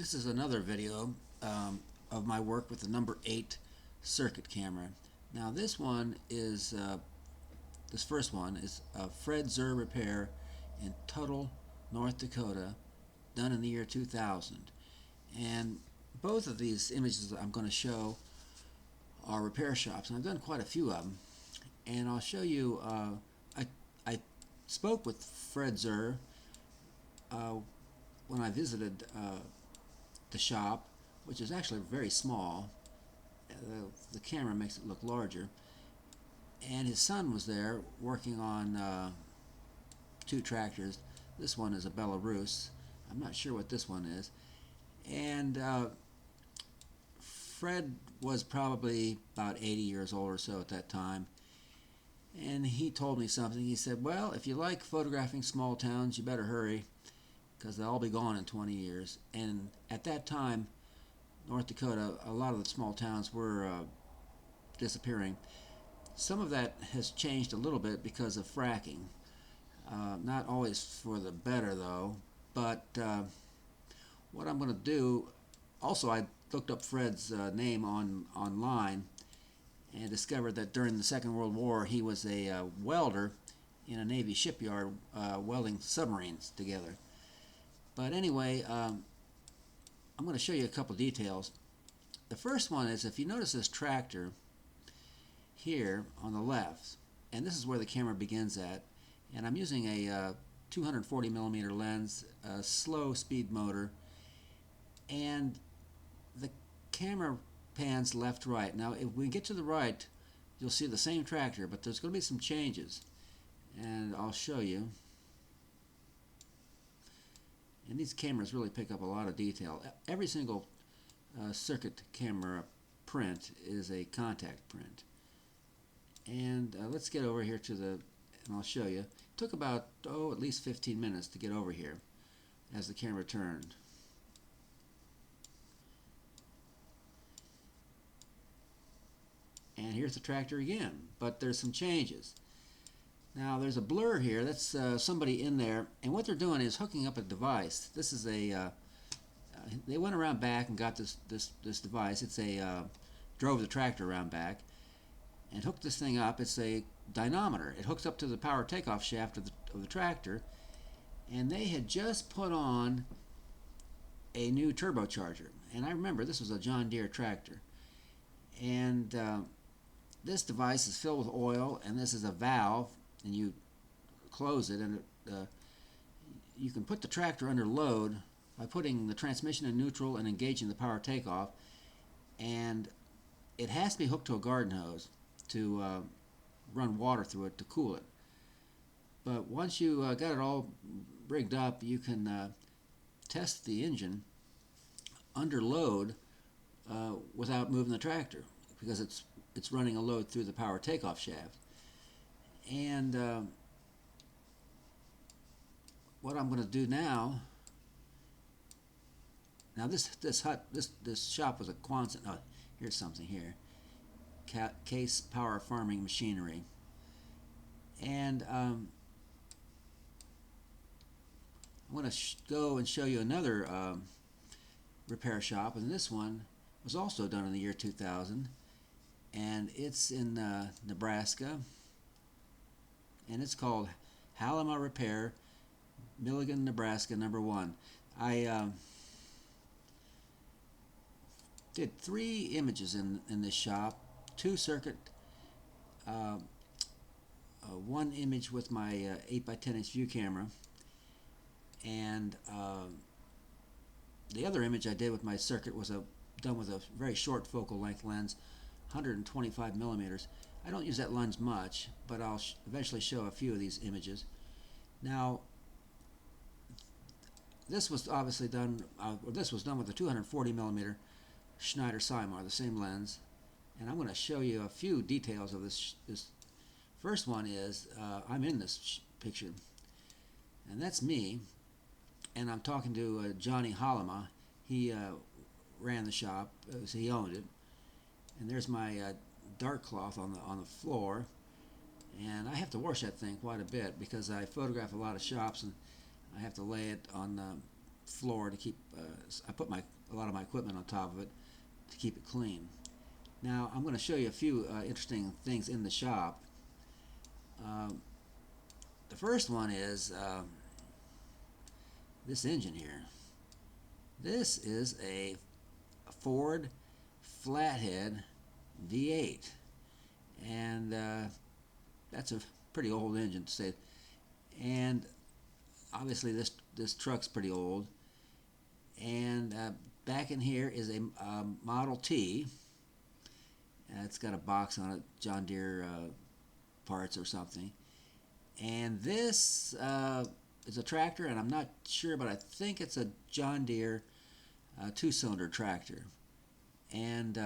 This is another video of my work with the number 8 Cirkut camera. Now this one is, this first one is a Fred Zur repair in Tuttle, North Dakota, done in the year 2000. And both of these images that I'm going to show are repair shops, and I've done quite a few of them. And I'll show you, I spoke with Fred Zur when I visited the shop, which is actually very small. The camera makes it look larger. And his son was there working on two tractors. This one is a Belarus. I'm not sure what this one is. And Fred was probably about 80 years old or so at that time. And he told me something. He said, well, if you like photographing small towns, you better hurry, because they'll all be gone in 20 years. And at that time, North Dakota, a lot of the small towns were disappearing. Some of that has changed a little bit because of fracking. Not always for the better, though. But what I'm going to do, also I looked up Fred's name online and discovered that during the Second World War he was a welder in a Navy shipyard welding submarines together. But anyway, I'm going to show you a couple details. The first one is, if you notice this tractor here on the left, and this is where the camera begins at, and I'm using a 240mm lens, a slow speed motor, and the camera pans left right. Now if we get to the right, you'll see the same tractor, but there's going to be some changes, and I'll show you. And these cameras really pick up a lot of detail. Every single Cirkut camera print is a contact print. And let's get over here to the, and I'll show you. It took about, at least 15 minutes to get over here as the camera turned. And here's the tractor again, but there's some changes. Now there's a blur here. That's somebody in there, and what they're doing is hooking up a device. This is a they went around back and got this device. It's a drove the tractor around back and hooked this thing up. It's a dynamometer. It hooks up to the power takeoff shaft of the tractor, and they had just put on a new turbocharger. And I remember this was a John Deere tractor, and this device is filled with oil, and this is a valve, and you close it, and you can put the tractor under load by putting the transmission in neutral and engaging the power takeoff, and it has to be hooked to a garden hose to run water through it to cool it. But once you got it all rigged up, you can test the engine under load without moving the tractor, because it's running a load through the power takeoff shaft. And what I'm going to do now this shop was a Quonset. Oh, here's something here. Case Power Farming Machinery. And I'm going to go and show you another repair shop, and this one was also done in the year 2000, and it's in Nebraska, and it's called Halima Repair, Milligan, Nebraska, #1. I did 3 images in this shop, 2 Cirkut, 1 image with my 8x10" view camera, and the other image I did with my Cirkut was done with a very short focal length lens, 125mm. I don't use that lens much, but I'll eventually show a few of these images. Now, this was obviously done, this was done with a 240mm Schneider Simar, the same lens, and I'm going to show you a few details of this. This first one is, I'm in this picture, and that's me, and I'm talking to Johnny Halima. He ran the shop, so he owned it. And there's my dark cloth on the floor, and I have to wash that thing quite a bit because I photograph a lot of shops, and I have to lay it on floor to keep. I put a lot of my equipment on top of it to keep it clean. Now I'm going to show you a few interesting things in the shop. The first one is this engine here. This is a Ford flathead V8, and that's a pretty old engine to say. And obviously this truck's pretty old. And back in here is a Model T. It's got a box on it, John Deere parts or something. And this is a tractor, and I'm not sure, but I think it's a John Deere two-cylinder tractor. And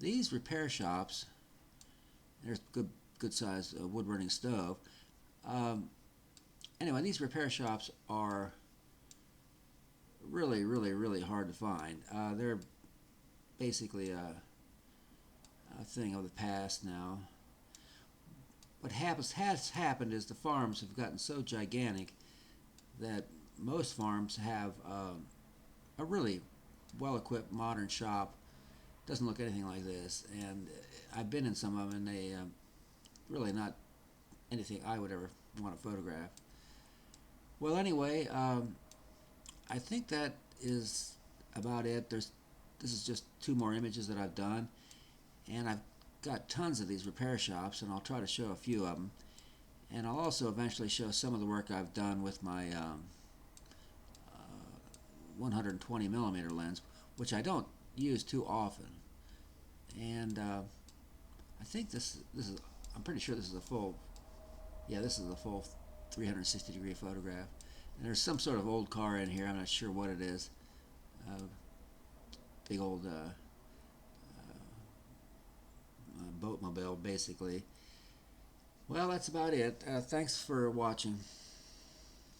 these repair shops, there's good sized wood-burning stove. Anyway, these repair shops are really hard to find. They're basically a thing of the past now. What has happened is the farms have gotten so gigantic that most farms have a really well-equipped modern shop. Doesn't look anything like this, and I've been in some of them, and they really not anything I would ever want to photograph. Well, anyway, I think that is about it. This is just 2 more images that I've done, and I've got tons of these repair shops, and I'll try to show a few of them. And I'll also eventually show some of the work I've done with my 120 millimeter lens, which I don't use too often. And I think this is, I'm pretty sure this is a full, yeah, this is a full 360 degree photograph. And there's some sort of old car in here. I'm not sure what it is. Big old boatmobile, basically. Well, that's about it. Thanks for watching.